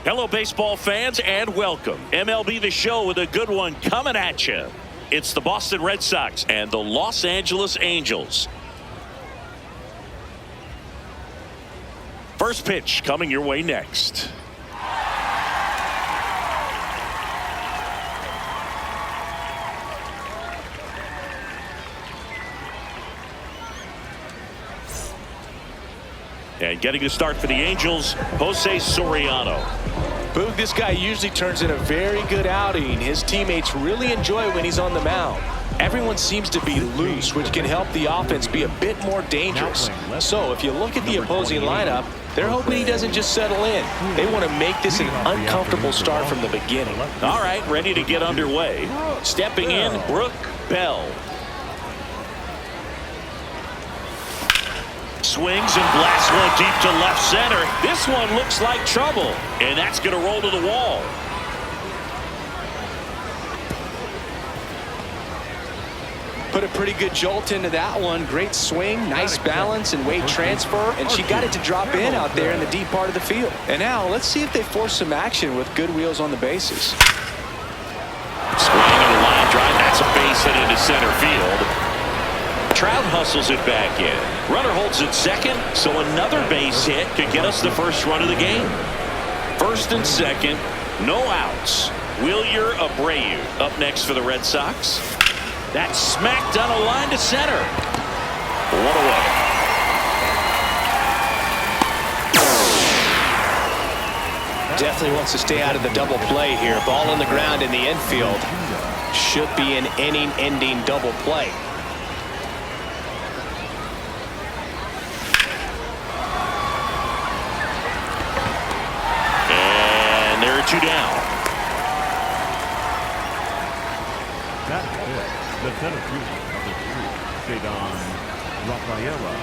Hello, baseball fans, and welcome. MLB The Show with a good one coming at you. It's the Boston Red Sox and the Los Angeles Angels. First pitch coming your way next. And getting the start for the Angels, Jose Soriano. Boog, this guy usually turns in a very good outing. His teammates really enjoy when he's on the mound. Everyone seems to be loose, which can help the offense be a bit more dangerous. So if you look at the opposing lineup, they're hoping he doesn't just settle in. They want to make this an uncomfortable start from the beginning. All right, ready to get underway. Stepping in, Brooke Bell. Swings and blasts one deep to left center. This one looks like trouble, and that's going to roll to the wall. Put a pretty good jolt into that one. Great swing, nice balance and weight transfer, and she got it to drop in out there in the deep part of the field. And now let's see if they force some action with good wheels on the bases. Swing and a line drive. That's a base hit into center field. Trout hustles it back in. Runner holds it second, so another base hit could get us the first run of the game. First and second, no outs. Wilyer Abreu up next for the Red Sox. That's smacked on a line to center. One away. Definitely wants to stay out of the double play here. Ball on the ground in the infield. Should be an inning-ending double play. Two down. That hit the center fielder, number 3, Cedon Rafaela.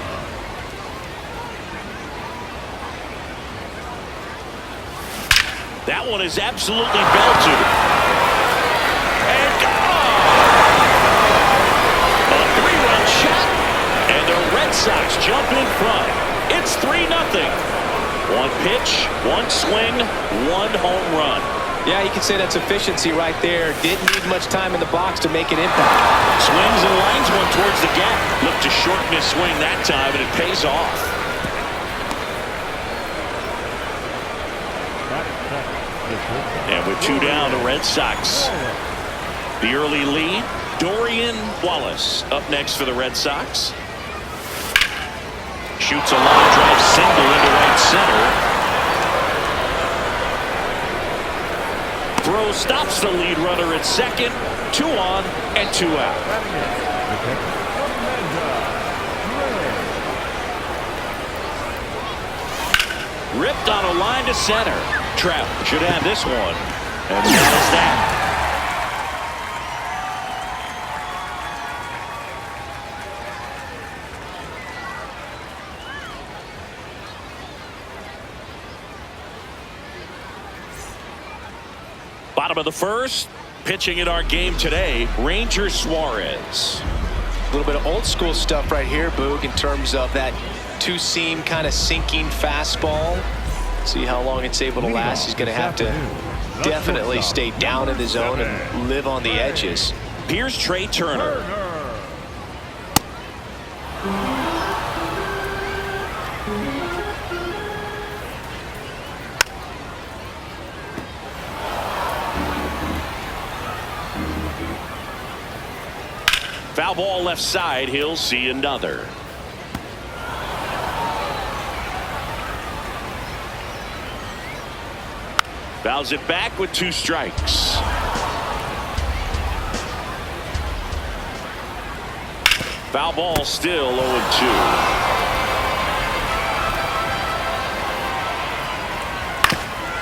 That one is absolutely belted. And gone! A 3-run shot, and the Red Sox jump in front. It's 3-0. One pitch, one swing, one home run. Yeah, you can say that's efficiency right there. Didn't need much time in the box to make an impact. Swings and lines one towards the gap. Looked to shorten his swing that time, and it pays off. And with 2 down, the Red Sox. The early lead, Dorian Wallace up next for the Red Sox. Shoots a line drive single into right center. Throw stops the lead runner at second. 2 on and 2 out. Ripped on a line to center. Trout should have this one. As well as that. Bottom of the first, pitching in our game today, Ranger Suarez. A little bit of old school stuff right here, Boog, in terms of that two-seam kind of sinking fastball. See how long it's able to last. He's going to have to definitely stay down in the zone and live on the edges. Here's Trey Turner. Foul ball left side. He'll see another. Fouls it back with 2 strikes. Foul ball still 0-2.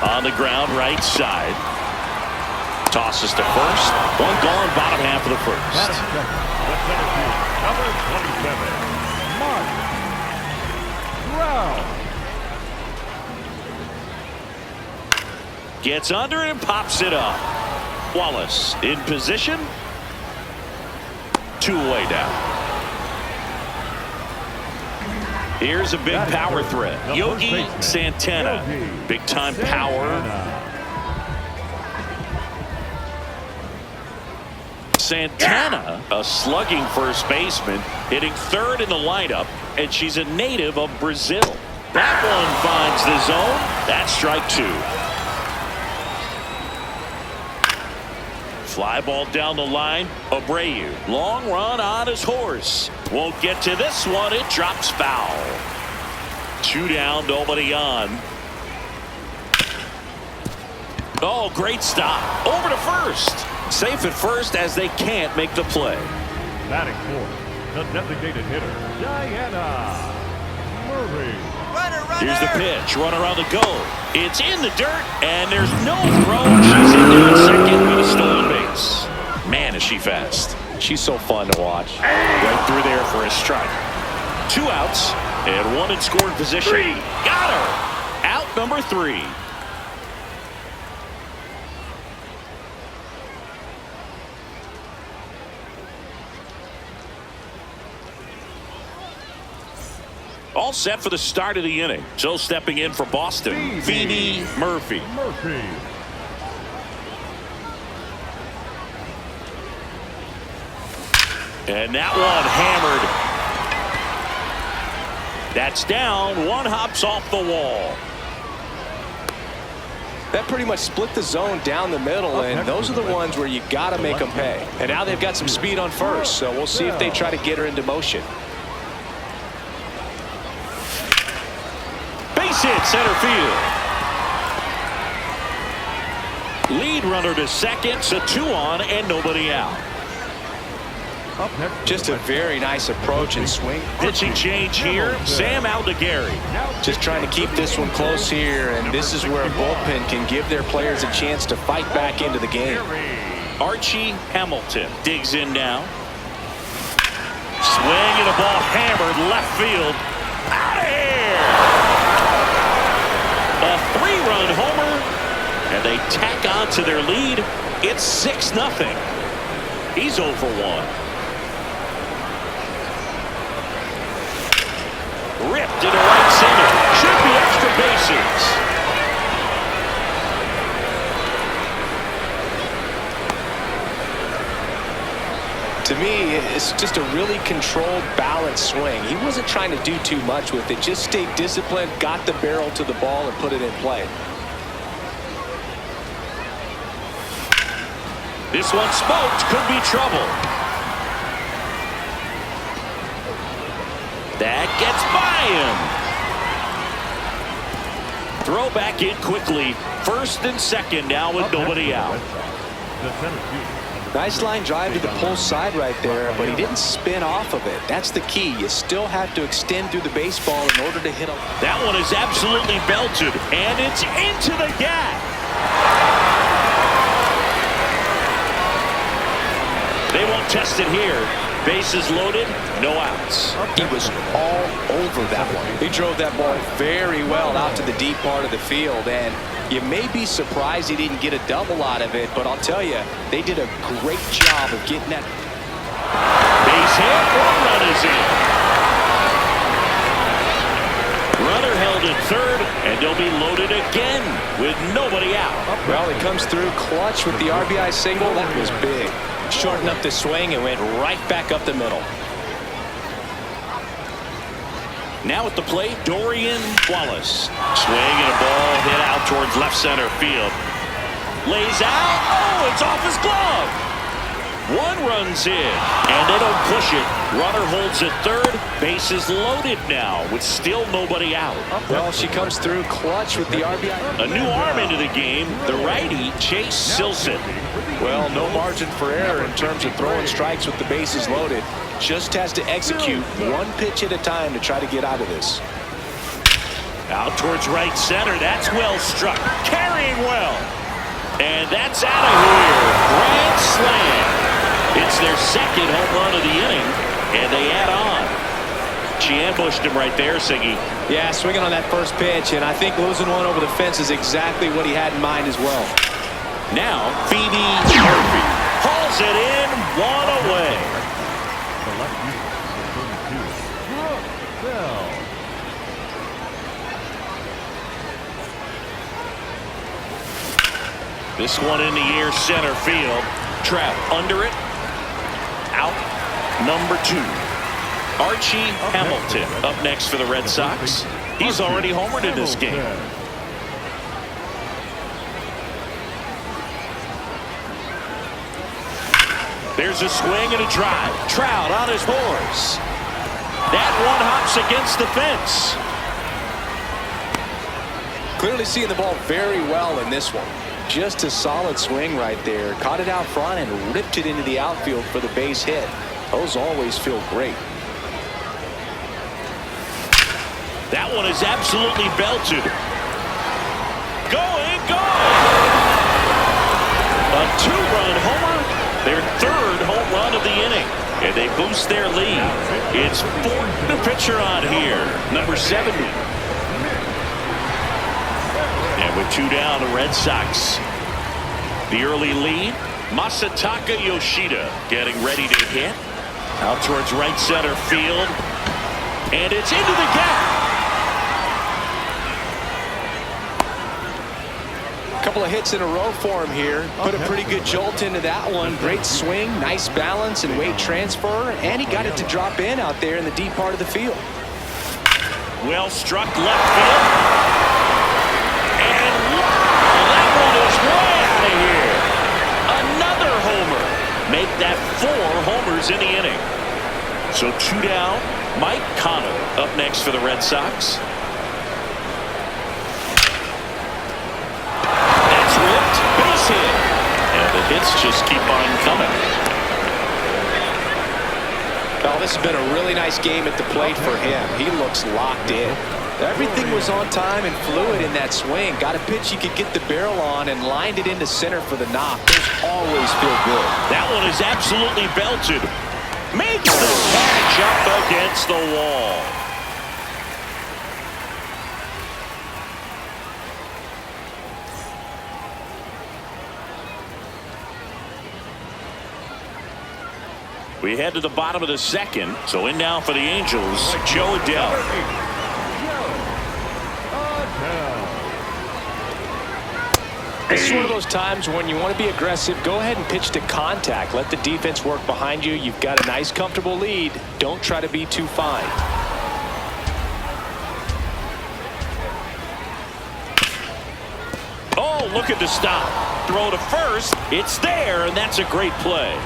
On the ground, right side. Tosses to first. One gone, bottom half of the first. Number 27, Mark Brown. Gets under it and pops it up. Wallace in position. 2 away now. Here's a big power threat. Yogi Santana. Big time power. Santana, a slugging first baseman, hitting third in the lineup, and she's a native of Brazil. That one finds the zone. That's strike 2. Fly ball down the line. Abreu. Long run on his horse. Won't get to this one. It drops foul. 2 down, nobody on. Oh, great stop. Over to first. Safe at first as they can't make the play. Batting fourth, the designated hitter, Diana Murray. Here's the pitch. Runner on the go. It's in the dirt, and there's no throw. She's in there at second with a stolen base. Man, is she fast. She's so fun to watch. Right through there for a strike. 2 outs and 1 in scoring position. Got her. Out number 3. All set for the start of the inning. So stepping in for Boston, Phoebe Murphy. And that one hammered. That's down. One hops off the wall. That pretty much split the zone down the middle, and those are the ones where you got to make them pay. And now they've got some speed on first, so we'll see if they try to get her into motion. Base hit center field. Lead runner to second, so 2 on and nobody out. Just a very nice approach and swing. Pitching change here. Sam Aldegari. Just trying to keep this one close here, and this is where a bullpen can give their players a chance to fight back into the game. Archie Hamilton digs in now. Swing and a ball hammered left field. Out of here. A 3-run homer, and they tack on to their lead. It's 6-0. He's 0 for 1. Ripped into right center. Should be extra bases. To me, it's just a really controlled, balanced swing. He wasn't trying to do too much with it. Just stayed disciplined, got the barrel to the ball, and put it in play. This one smoked. Could be trouble. That gets by him. Throw back in quickly. First and second now with nobody out. Nice line drive to the pull side right there, but he didn't spin off of it. That's the key. You still have to extend through the baseball in order to hit a... That one is absolutely belted, and it's into the gap. They won't test it here. Bases loaded, no outs. He was all over that one. He drove that ball very well out to the deep part of the field, and you may be surprised he didn't get a double out of it, but I'll tell you, they did a great job of getting that. Base hit, 1 run is in. Runner held at third, and they'll be loaded again with nobody out. Well, he comes through clutch with the RBI single. That was big. Shortened up the swing and went right back up the middle. Now at the plate, Dorian Wallace. Swing and a ball hit out towards left center field. Lays out. Oh, it's off his glove. 1 runs in, and they don't push it. Runner holds at third. Bases loaded now with still nobody out. Well, she comes through clutch with the RBI. A new arm into the game, the righty, Chase Silson. Well, no margin for error in terms of throwing strikes with the bases loaded. Just has to execute 1 pitch at a time to try to get out of this. Out towards right center. That's well struck. Carrying well. And that's out of here. Grand slam. It's their second home run of the inning, and they add on. She ambushed him right there, Siggy. Yeah, swinging on that first pitch, and I think losing one over the fence is exactly what he had in mind as well. Now, Phoebe Murphy hauls it in, 1 away. This one in the air, center field. Trout under it. Out. Number 2. Archie Hamilton up next for the Red Sox. He's already homered in this game. There's a swing and a drive. Trout on his horse. That one hops against the fence. Clearly seeing the ball very well in this one. Just a solid swing right there. Caught it out front and ripped it into the outfield for the base hit. Those always feel great. That one is absolutely belted. Going. A 2-run homer. Their 3rd home run of the inning. And they boost their lead. It's Ford, the pitcher on here. Number 70. And with 2 down, the Red Sox. The early lead. Masataka Yoshida getting ready to hit. Out towards right center field. And it's into the gap. Couple of hits in a row for him here. Put a pretty good jolt into that one. Great swing, nice balance and weight transfer, and he got it to drop in out there in the deep part of the field. Well struck left field. And wow, that one is way out of here. Another homer. Make that 4 homers in the inning. So 2 down. Mike Cano up next for the Red Sox. Base hit. And the hits just keep on coming. Well, this has been a really nice game at the plate for him. He looks locked in. Everything was on time and fluid in that swing. Got a pitch he could get the barrel on and lined it into center for the knock. Those always feel good. That one is absolutely belted. Makes the catch up against the wall. We head to the bottom of the 2nd. So in now for the Angels, Joe Adell. This is one of those times when you want to be aggressive. Go ahead and pitch to contact. Let the defense work behind you. You've got a nice, comfortable lead. Don't try to be too fine. Oh, look at the stop. Throw to first. It's there, and that's a great play.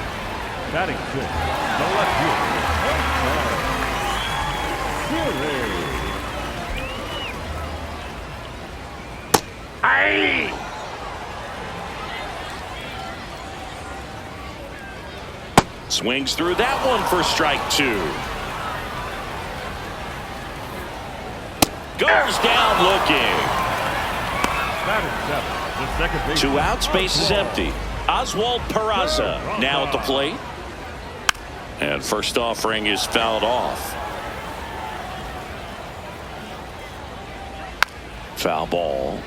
Batting 6, the left fielder. Aye. Swings through that one for strike 2. Goes down looking. Batting 7, the second base. 2 outs, base is empty. Oswald Peraza now at the plate. And first offering is fouled off. Foul ball.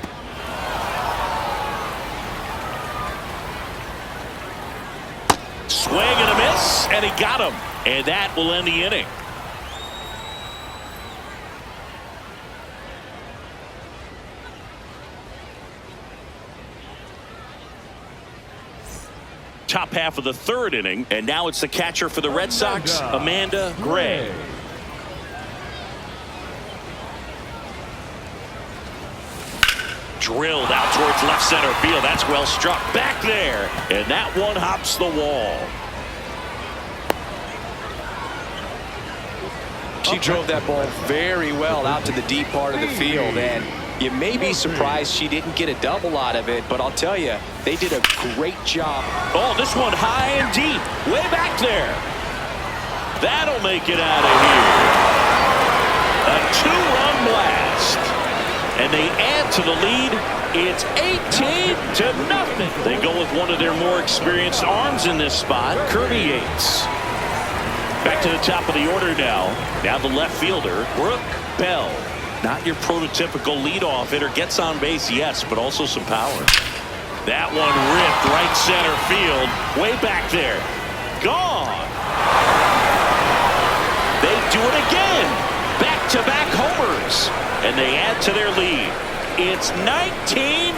Swing and a miss, and he got him. And that will end the inning. Top half of the 3rd inning, and now it's the catcher for the Red Sox, Amanda Gray. Drilled out towards left center field. That's well struck back there, and that one hops the wall. She drove that ball very well out to the deep part of the field, and you may be surprised she didn't get a double out of it, but I'll tell you, they did a great job. Oh, this one high and deep, way back there. That'll make it out of here. A 2-run blast. And they add to the lead. It's 18-0. They go with one of their more experienced arms in this spot, Kirby Yates. Back to the top of the order now. Now the left fielder, Brooke Bell. Not your prototypical leadoff hitter. Gets on base, yes, but also some power. That one ripped right center field. Way back there. Gone. They do it again. Back-to-back homers. And they add to their lead. It's 19-0.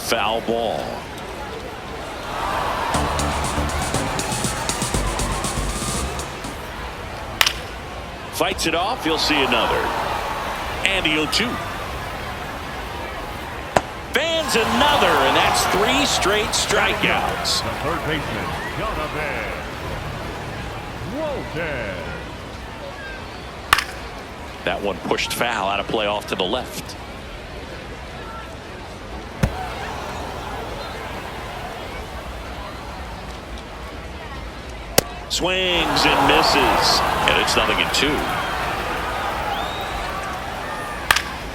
foul ball. Fights it off. He'll see another. And the 0-2. Fans another, and that's 3 straight strikeouts. The third baseman, Jonathan Walton. That one pushed foul out of play off to the left. Swings and misses, and it's 0-2.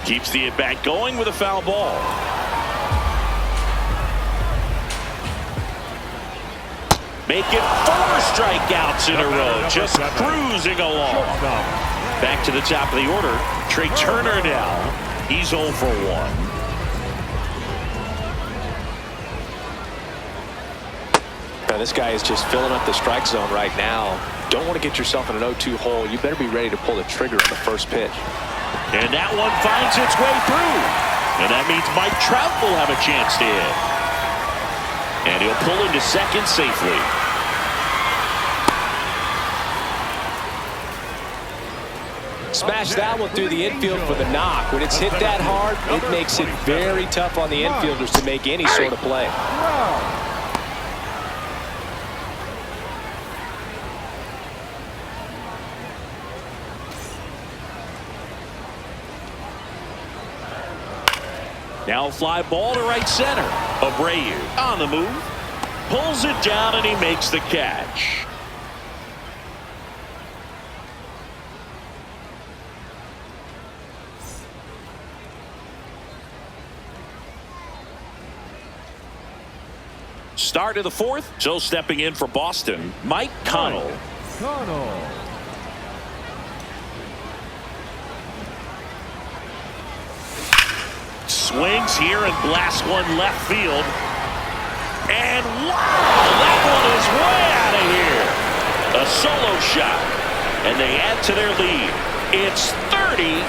Keeps the at-bat going with a foul ball. Make it 4 strikeouts in a row, just cruising along. Back to the top of the order, Trey Turner now. He's 0 for 1. Now, this guy is just filling up the strike zone right now. Don't want to get yourself in an 0-2 hole. You better be ready to pull the trigger on the first pitch. And that one finds its way through. And that means Mike Trout will have a chance to hit. And he'll pull into second safely. Smash that one through the infield for the knock. When it's hit that hard, it makes it very tough on the infielders to make any sort of play. Now fly ball to right center. Abreu on the move. Pulls it down and he makes the catch. Start of the 4th. So stepping in for Boston, Mike Connell. Swings here and blasts one left field. And wow, that one is way out of here. A solo shot. And they add to their lead. It's 30-0.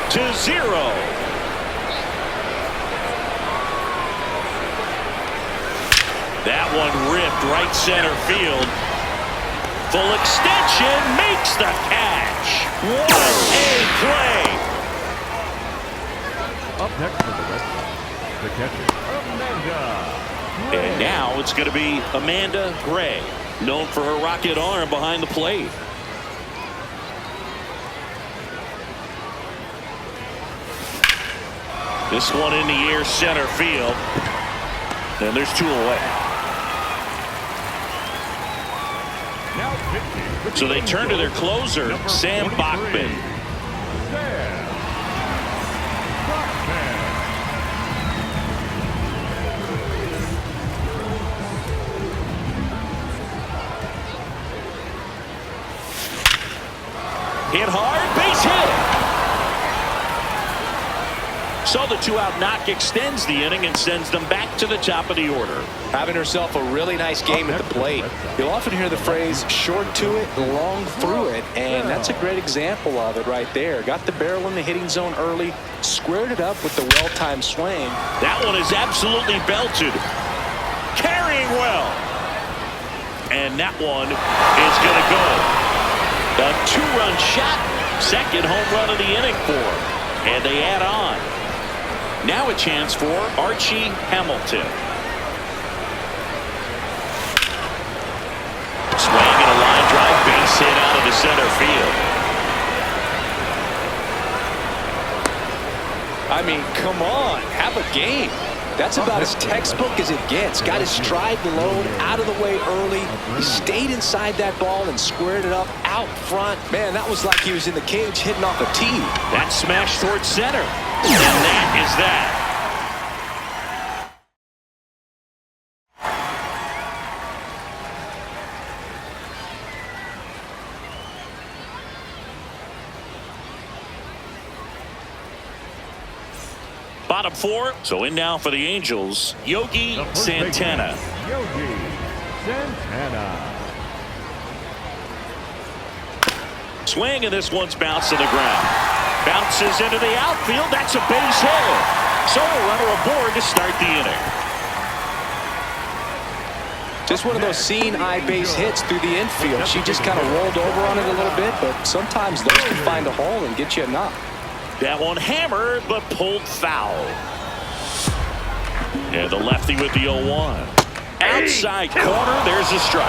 That one ripped right center field. Full extension makes the catch. What a play. Up next for the Red Sox, the catcher, Amanda Gray. And now it's going to be Amanda Gray, known for her rocket arm behind the plate. This one in the air center field. And there's 2 away. So they turn to their closer, Sam Bachman. Hit hard, base hit. So the 2-out knock extends the inning and sends them back to the top of the order. Having herself a really nice game at the plate. You'll often hear the phrase short to it, long through it, and that's a great example of it right there. Got the barrel in the hitting zone early, squared it up with the well-timed swing. That one is absolutely belted. Carrying well. And that one is going to go. A 2-run shot. Second home run of the inning for him. And they add on. Now a chance for Archie Hamilton. Swing and a line drive base hit out of the center field. I mean, come on, have a game. That's about as textbook as it gets. Got his stride low, out of the way early. He stayed inside that ball and squared it up out front. Man, that was like he was in the cage hitting off a tee. That smash towards center. And that is that. Bottom 4. So in now for the Angels, Yogi Santana. Yogi Santana. Swing, and this one's bounced to the ground. Bounces into the outfield. That's a base hit. So a runner aboard to start the inning. Just one of those seeing eye base hits through the infield. She just kind of rolled over on it a little bit, but sometimes those can find a hole and get you a knock. That one hammered, but pulled foul. And the lefty with the 0-1. Outside corner, there's a strike.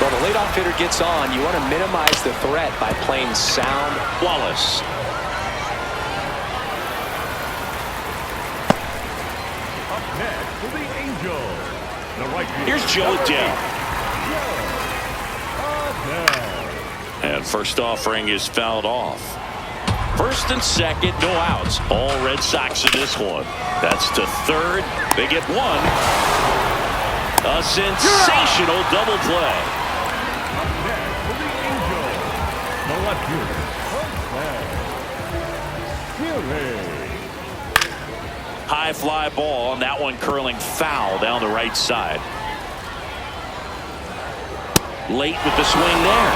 Well, the leadoff hitter gets on. You want to minimize the threat by playing sound. Wallace. Up next for the Angels. The right fielder. Here's Joe Adele. And first offering is fouled off. First and second, no outs. All Red Sox in this one. That's to third. They get one. A sensational double play. Up next for the Angels. The left fielder. High fly ball, and that one curling foul down the right side. Late with the swing there.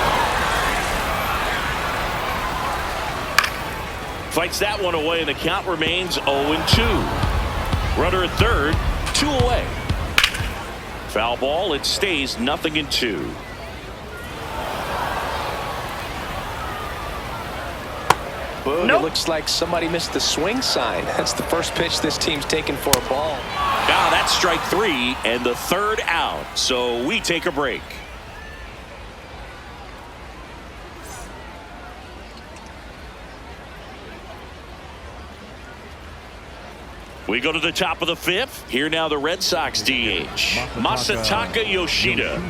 Fights that one away, and the count remains 0-2. Runner at third, 2 away. Foul ball, it stays 0-2. Boog, It looks like somebody missed the swing sign. That's the first pitch this team's taken for a ball. Now that's strike 3 and the third out. So we take a break. We go to the top of the 5th. Here now the Red Sox DH. Masataka Yoshida.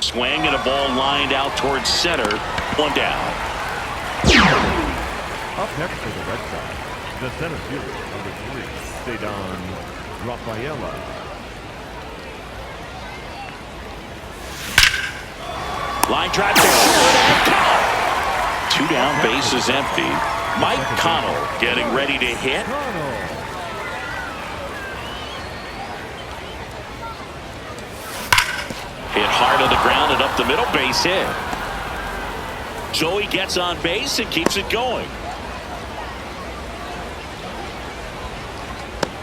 Swing and a ball lined out towards center. One down. Up next for the Red Sox, the center fielder, number 3, Cedon Rafaela. Line drive to short and caught. 2 down, base is empty. Mike Connell getting ready to hit. Hit hard on the ground and up the middle, base hit. Joey gets on base and keeps it going.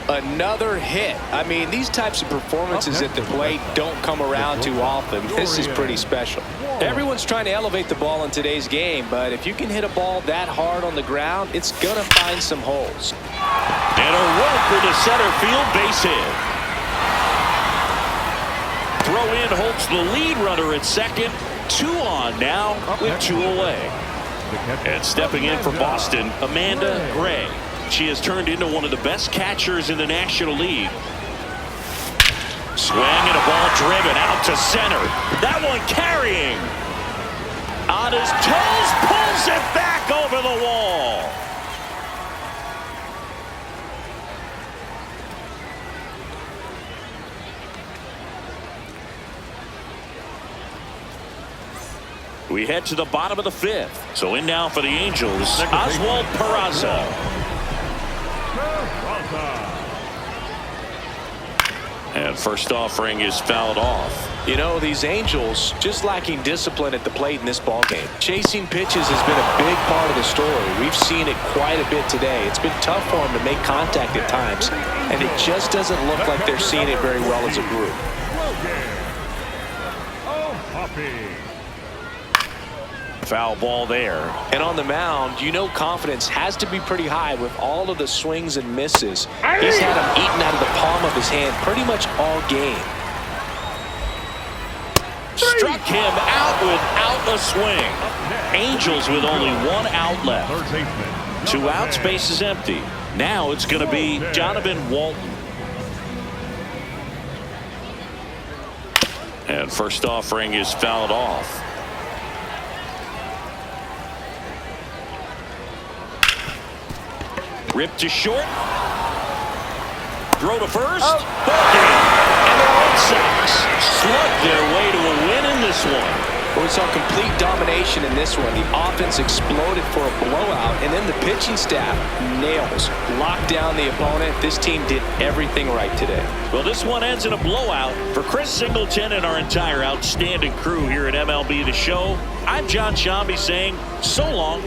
Another hit. I mean, these types of performances at the plate don't come around too often. This is pretty special. Everyone's trying to elevate the ball in today's game, but if you can hit a ball that hard on the ground, it's going to find some holes. And a rope into center field, base hit. Throw in holds the lead runner at second. 2 on now with 2 away. And stepping in for Boston, Amanda Gray. She has turned into one of the best catchers in the National League. Swing and a ball driven out to center. That one carrying. On his toes, pulls it back over the wall. We head to the bottom of the 5th. So in now for the Angels, Oswald Peraza. And first offering is fouled off. You know, these Angels just lacking discipline at the plate in this ballgame. Chasing pitches has been a big part of the story. We've seen it quite a bit today. It's been tough for them to make contact at times, and it just doesn't look like they're seeing it very well as a group. Foul ball there. And on the mound, you know confidence has to be pretty high with all of the swings and misses. He's had them eaten out of the palm of his hand pretty much all game. Struck him out without a swing. Angels with only 1 out left. 2 outs, base is empty. Now it's going to be Donovan Walton. And first offering is fouled off. Ripped to short. Throw to first. Ball game. And the Red Sox slugged their way to a win in this one. Well, we saw complete domination in this one. The offense exploded for a blowout, and then the pitching staff nails. Locked down the opponent. This team did everything right today. Well, this one ends in a blowout. For Chris Singleton and our entire outstanding crew here at MLB The Show, I'm John Shambi saying so long.